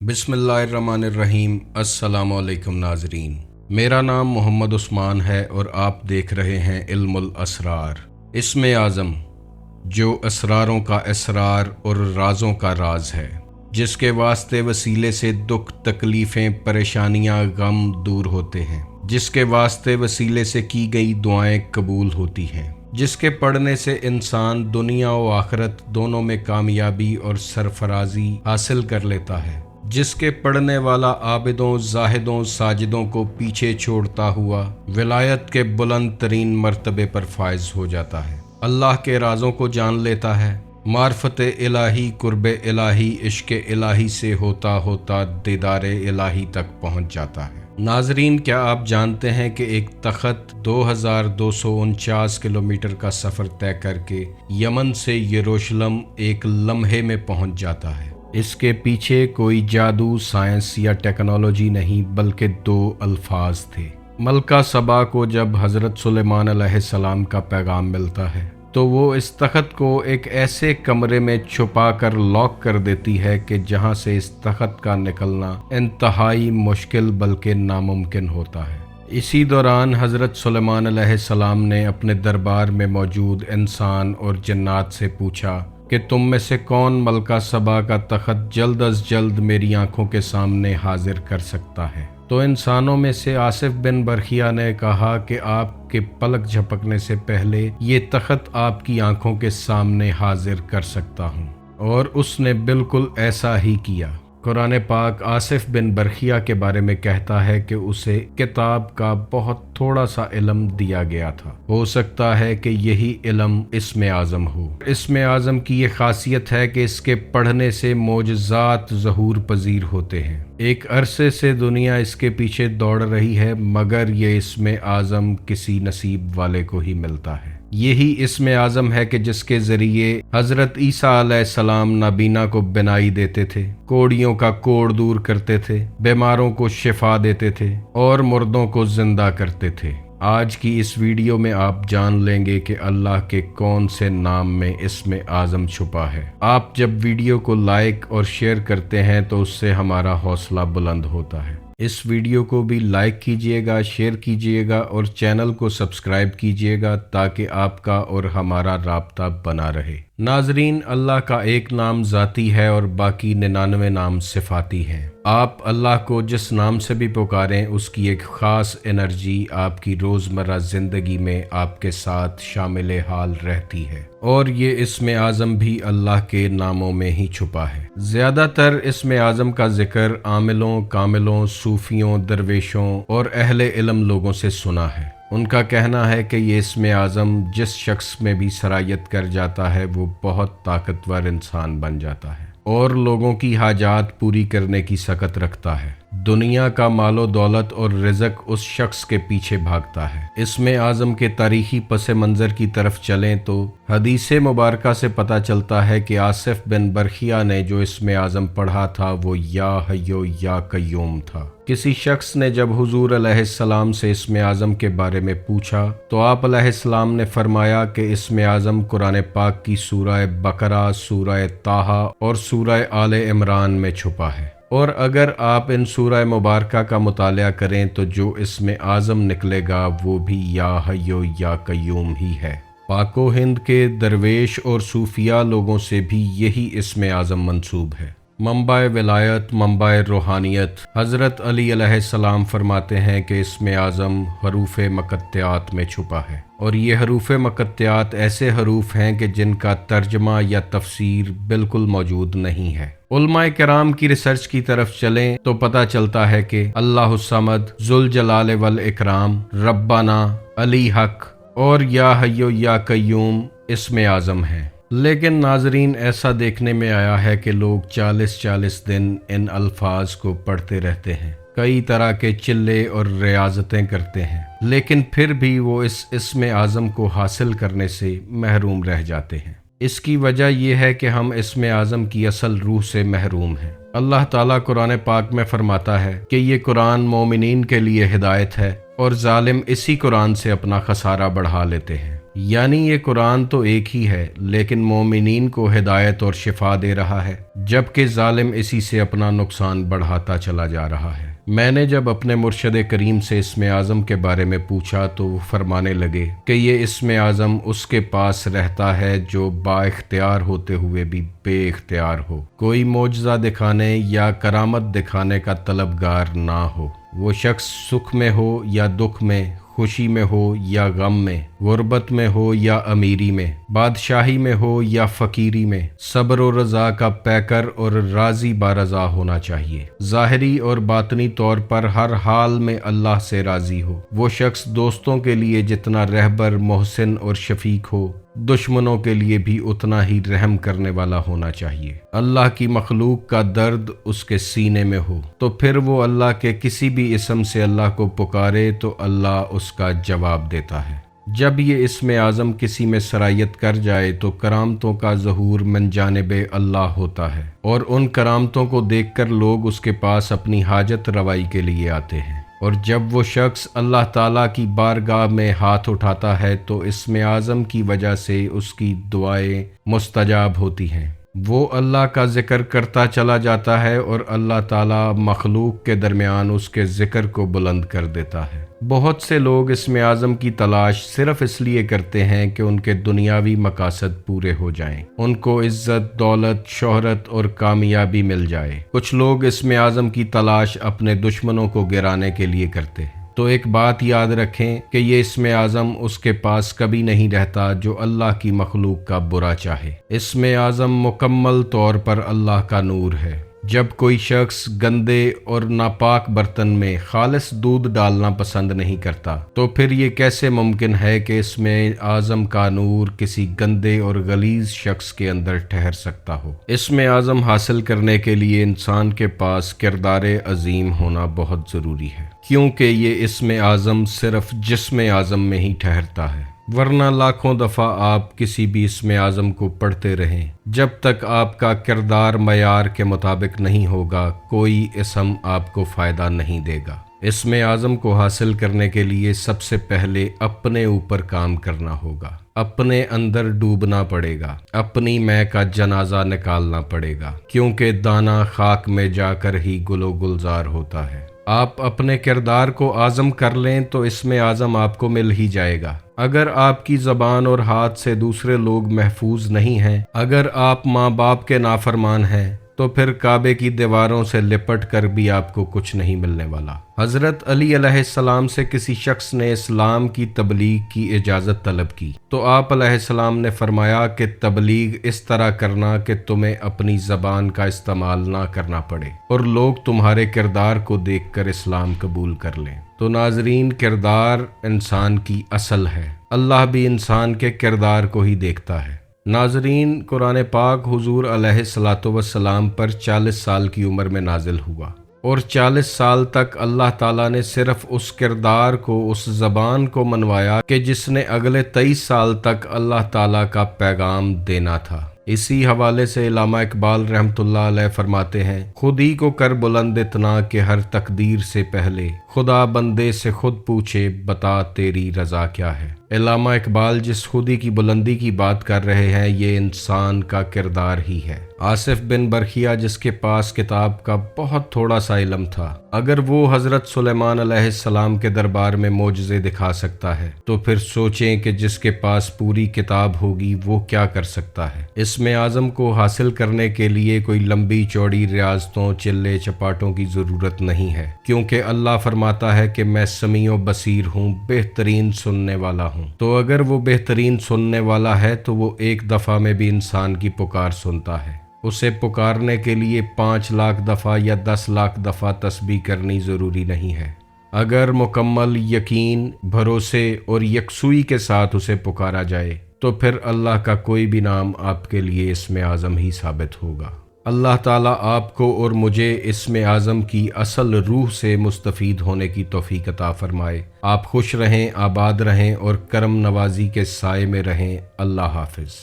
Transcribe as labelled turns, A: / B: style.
A: بسم اللہ الرحمن الرحیم۔ السلام علیکم ناظرین، میرا نام محمد عثمان ہے اور آپ دیکھ رہے ہیں علم الاسرار۔ اسم اعظم جو اسراروں کا اسرار اور رازوں کا راز ہے، جس کے واسطے وسیلے سے دکھ تکلیفیں پریشانیاں غم دور ہوتے ہیں، جس کے واسطے وسیلے سے کی گئی دعائیں قبول ہوتی ہیں، جس کے پڑھنے سے انسان دنیا و آخرت دونوں میں کامیابی اور سرفرازی حاصل کر لیتا ہے، جس کے پڑھنے والا عابدوں زاہدوں ساجدوں کو پیچھے چھوڑتا ہوا ولایت کے بلند ترین مرتبے پر فائز ہو جاتا ہے، اللہ کے رازوں کو جان لیتا ہے، معرفت الہی قرب الہی عشق الہی سے ہوتا ہوتا دیدار الہی تک پہنچ جاتا ہے۔ ناظرین، کیا آپ جانتے ہیں کہ ایک تخت 2249 کلومیٹر کا سفر طے کر کے یمن سے یروشلم ایک لمحے میں پہنچ جاتا ہے؟ اس کے پیچھے کوئی جادو، سائنس یا ٹیکنالوجی نہیں، بلکہ دو الفاظ تھے۔ ملکہ سبا کو جب حضرت سلیمان علیہ السلام کا پیغام ملتا ہے تو وہ اس تخت کو ایک ایسے کمرے میں چھپا کر لاک کر دیتی ہے کہ جہاں سے اس تخت کا نکلنا انتہائی مشکل بلکہ ناممکن ہوتا ہے۔ اسی دوران حضرت سلیمان علیہ السلام نے اپنے دربار میں موجود انسان اور جنات سے پوچھا کہ تم میں سے کون ملکہ سبا کا تخت جلد از جلد میری آنکھوں کے سامنے حاضر کر سکتا ہے؟ تو انسانوں میں سے آصف بن برخیا نے کہا کہ آپ کے پلک جھپکنے سے پہلے یہ تخت آپ کی آنکھوں کے سامنے حاضر کر سکتا ہوں، اور اس نے بالکل ایسا ہی کیا۔ قرآن پاک آصف بن برخیا کے بارے میں کہتا ہے کہ اسے کتاب کا بہت تھوڑا سا علم دیا گیا تھا، ہو سکتا ہے کہ یہی علم اسم اعظم ہو۔ اسم اعظم کی یہ خاصیت ہے کہ اس کے پڑھنے سے معجزات ظہور پذیر ہوتے ہیں۔ ایک عرصے سے دنیا اس کے پیچھے دوڑ رہی ہے، مگر یہ اسم اعظم کسی نصیب والے کو ہی ملتا ہے۔ یہی اسم اعظم ہے کہ جس کے ذریعے حضرت عیسیٰ علیہ السلام نابینا کو بینائی دیتے تھے، کوڑیوں کا کوڑ دور کرتے تھے، بیماروں کو شفا دیتے تھے اور مردوں کو زندہ کرتے تھے۔ آج کی اس ویڈیو میں آپ جان لیں گے کہ اللہ کے کون سے نام میں اسم اعظم چھپا ہے۔ آپ جب ویڈیو کو لائک اور شیئر کرتے ہیں تو اس سے ہمارا حوصلہ بلند ہوتا ہے۔ اس ویڈیو کو بھی لائک کیجئے گا، شیئر کیجئے گا اور چینل کو سبسکرائب کیجئے گا تاکہ آپ کا اور ہمارا رابطہ بنا رہے۔ ناظرین، اللہ کا ایک نام ذاتی ہے اور باقی 99 نام صفاتی ہیں۔ آپ اللہ کو جس نام سے بھی پکاریں، اس کی ایک خاص انرجی آپ کی روزمرہ زندگی میں آپ کے ساتھ شامل حال رہتی ہے، اور یہ اسم اعظم بھی اللہ کے ناموں میں ہی چھپا ہے۔ زیادہ تر اسم اعظم کا ذکر عاملوں، کاملوں، صوفیوں، درویشوں اور اہل علم لوگوں سے سنا ہے۔ ان کا کہنا ہے کہ یہ اسم اعظم جس شخص میں بھی سرایت کر جاتا ہے وہ بہت طاقتور انسان بن جاتا ہے اور لوگوں کی حاجات پوری کرنے کی سکت رکھتا ہے۔ دنیا کا مال و دولت اور رزق اس شخص کے پیچھے بھاگتا ہے۔ اسم اعظم کے تاریخی پس منظر کی طرف چلیں تو حدیث مبارکہ سے پتہ چلتا ہے کہ آصف بن برخیا نے جو اسم اعظم پڑھا تھا وہ یا حیو یا قیوم تھا۔ کسی شخص نے جب حضور علیہ السلام سے اسم اعظم کے بارے میں پوچھا تو آپ علیہ السلام نے فرمایا کہ اسم اعظم قرآن پاک کی سورہ بقرہ، سورہ طٰہٰ اور سورہ آل عمران میں چھپا ہے، اور اگر آپ ان سورہ مبارکہ کا مطالعہ کریں تو جو اسم اعظم نکلے گا وہ بھی یا حیو یا قیوم ہی ہے۔ پاک و ہند کے درویش اور صوفیاء لوگوں سے بھی یہی اسم اعظم منسوب ہے۔ منبع ولایت، منبع روحانیت، حضرت علی علیہ السلام فرماتے ہیں کہ اسم اعظم حروف مقطعات میں چھپا ہے، اور یہ حروف مقطعات ایسے حروف ہیں کہ جن کا ترجمہ یا تفسیر بالکل موجود نہیں ہے۔ علماء کرام کی ریسرچ کی طرف چلیں تو پتہ چلتا ہے کہ اللہ الصمد، ذوالجلال والاکرام، ربنا، علی حق اور یا حیو یا قیوم اسم اعظم ہیں۔ لیکن ناظرین، ایسا دیکھنے میں آیا ہے کہ لوگ 40 دن ان الفاظ کو پڑھتے رہتے ہیں، کئی طرح کے چلے اور ریاضتیں کرتے ہیں، لیکن پھر بھی وہ اس اسم اعظم کو حاصل کرنے سے محروم رہ جاتے ہیں۔ اس کی وجہ یہ ہے کہ ہم اسم اعظم کی اصل روح سے محروم ہیں۔ اللہ تعالیٰ قرآن پاک میں فرماتا ہے کہ یہ قرآن مومنین کے لیے ہدایت ہے، اور ظالم اسی قرآن سے اپنا خسارہ بڑھا لیتے ہیں۔ یعنی یہ قرآن تو ایک ہی ہے لیکن مومنین کو ہدایت اور شفا دے رہا ہے، جبکہ ظالم اسی سے اپنا نقصان بڑھاتا چلا جا رہا ہے۔ میں نے جب اپنے مرشد کریم سے اسم اعظم کے بارے میں پوچھا تو وہ فرمانے لگے کہ یہ اسم اعظم اس کے پاس رہتا ہے جو با اختیار ہوتے ہوئے بھی بے اختیار ہو، کوئی معجزہ دکھانے یا کرامت دکھانے کا طلبگار نہ ہو۔ وہ شخص سکھ میں ہو یا دکھ میں، خوشی میں ہو یا غم میں، غربت میں ہو یا امیری میں، بادشاہی میں ہو یا فقیری میں، صبر و رضا کا پیکر اور راضی بارضا ہونا چاہیے، ظاہری اور باطنی طور پر ہر حال میں اللہ سے راضی ہو۔ وہ شخص دوستوں کے لیے جتنا رہبر، محسن اور شفیق ہو، دشمنوں کے لیے بھی اتنا ہی رحم کرنے والا ہونا چاہیے۔ اللہ کی مخلوق کا درد اس کے سینے میں ہو تو پھر وہ اللہ کے کسی بھی اسم سے اللہ کو پکارے تو اللہ اس کا جواب دیتا ہے۔ جب یہ اسم اعظم کسی میں سرایت کر جائے تو کرامتوں کا ظہور من جانب اللہ ہوتا ہے، اور ان کرامتوں کو دیکھ کر لوگ اس کے پاس اپنی حاجت روائی کے لیے آتے ہیں، اور جب وہ شخص اللہ تعالیٰ کی بارگاہ میں ہاتھ اٹھاتا ہے تو اسم اعظم کی وجہ سے اس کی دعائیں مستجاب ہوتی ہیں۔ وہ اللہ کا ذکر کرتا چلا جاتا ہے اور اللہ تعالیٰ مخلوق کے درمیان اس کے ذکر کو بلند کر دیتا ہے۔ بہت سے لوگ اسم اعظم کی تلاش صرف اس لیے کرتے ہیں کہ ان کے دنیاوی مقاصد پورے ہو جائیں، ان کو عزت، دولت، شہرت اور کامیابی مل جائے۔ کچھ لوگ اسم اعظم کی تلاش اپنے دشمنوں کو گرانے کے لیے کرتے ہیں۔ تو ایک بات یاد رکھیں کہ یہ اسم اعظم اس کے پاس کبھی نہیں رہتا جو اللہ کی مخلوق کا برا چاہے۔ اسم اعظم مکمل طور پر اللہ کا نور ہے۔ جب کوئی شخص گندے اور ناپاک برتن میں خالص دودھ ڈالنا پسند نہیں کرتا تو پھر یہ کیسے ممکن ہے کہ اسم اعظم کا نور کسی گندے اور غلیظ شخص کے اندر ٹھہر سکتا ہو؟ اسم اعظم حاصل کرنے کے لیے انسان کے پاس کردار عظیم ہونا بہت ضروری ہے، کیونکہ یہ اسم اعظم صرف جسم اعظم میں ہی ٹھہرتا ہے، ورنہ لاکھوں دفعہ آپ کسی بھی اسم اعظم کو پڑھتے رہیں، جب تک آپ کا کردار معیار کے مطابق نہیں ہوگا کوئی اسم آپ کو فائدہ نہیں دے گا۔ اسم اعظم کو حاصل کرنے کے لیے سب سے پہلے اپنے اوپر کام کرنا ہوگا، اپنے اندر ڈوبنا پڑے گا، اپنی میں کا جنازہ نکالنا پڑے گا، کیونکہ دانہ خاک میں جا کر ہی گل و گلزار ہوتا ہے۔ آپ اپنے کردار کو اعظم کر لیں تو اسم اعظم آپ کو مل ہی جائے گا۔ اگر آپ کی زبان اور ہاتھ سے دوسرے لوگ محفوظ نہیں ہیں، اگر آپ ماں باپ کے نافرمان ہیں، تو پھر کعبے کی دیواروں سے لپٹ کر بھی آپ کو کچھ نہیں ملنے والا۔ حضرت علی علیہ السلام سے کسی شخص نے اسلام کی تبلیغ کی اجازت طلب کی تو آپ علیہ السلام نے فرمایا کہ تبلیغ اس طرح کرنا کہ تمہیں اپنی زبان کا استعمال نہ کرنا پڑے اور لوگ تمہارے کردار کو دیکھ کر اسلام قبول کر لیں۔ تو ناظرین، کردار انسان کی اصل ہے، اللہ بھی انسان کے کردار کو ہی دیکھتا ہے۔ ناظرین، قرآن پاک حضور علیہ السلام پر 40 سال کی عمر میں نازل ہوا، اور 40 سال تک اللہ تعالیٰ نے صرف اس کردار کو، اس زبان کو منوایا کہ جس نے اگلے 23 سال تک اللہ تعالیٰ کا پیغام دینا تھا۔ اسی حوالے سے علامہ اقبال رحمۃ اللہ علیہ فرماتے ہیں، خود ہی کو کر بلند اتنا کہ ہر تقدیر سے پہلے خدا بندے سے خود پوچھے بتا تیری رضا کیا ہے۔ علامہ اقبال جس خودی کی بلندی کی بات کر رہے ہیں یہ انسان کا کردار ہی ہے۔ آصف بن برخیا جس کے پاس کتاب کا بہت تھوڑا سا علم تھا، اگر وہ حضرت سلیمان علیہ السلام کے دربار میں معجزے دکھا سکتا ہے تو پھر سوچیں کہ جس کے پاس پوری کتاب ہوگی وہ کیا کر سکتا ہے۔ اسم اعظم کو حاصل کرنے کے لیے کوئی لمبی چوڑی ریاضتوں، چلے چپاٹوں کی ضرورت نہیں ہے، کیونکہ اللہ فرماتا ہے کہ میں سمیع و بصیر ہوں، بہترین سننے والا ہوں۔ تو اگر وہ بہترین سننے والا ہے تو وہ ایک دفعہ میں بھی انسان کی پکار سنتا ہے۔ اسے پکارنے کے لیے 5 لاکھ دفعہ یا 10 لاکھ دفعہ تسبیح کرنی ضروری نہیں ہے۔ اگر مکمل یقین، بھروسے اور یکسوئی کے ساتھ اسے پکارا جائے تو پھر اللہ کا کوئی بھی نام آپ کے لیے اسم اعظم ہی ثابت ہوگا۔ اللہ تعالیٰ آپ کو اور مجھے اسم اعظم کی اصل روح سے مستفید ہونے کی توفیق عطا فرمائے۔ آپ خوش رہیں، آباد رہیں اور کرم نوازی کے سائے میں رہیں۔ اللہ حافظ۔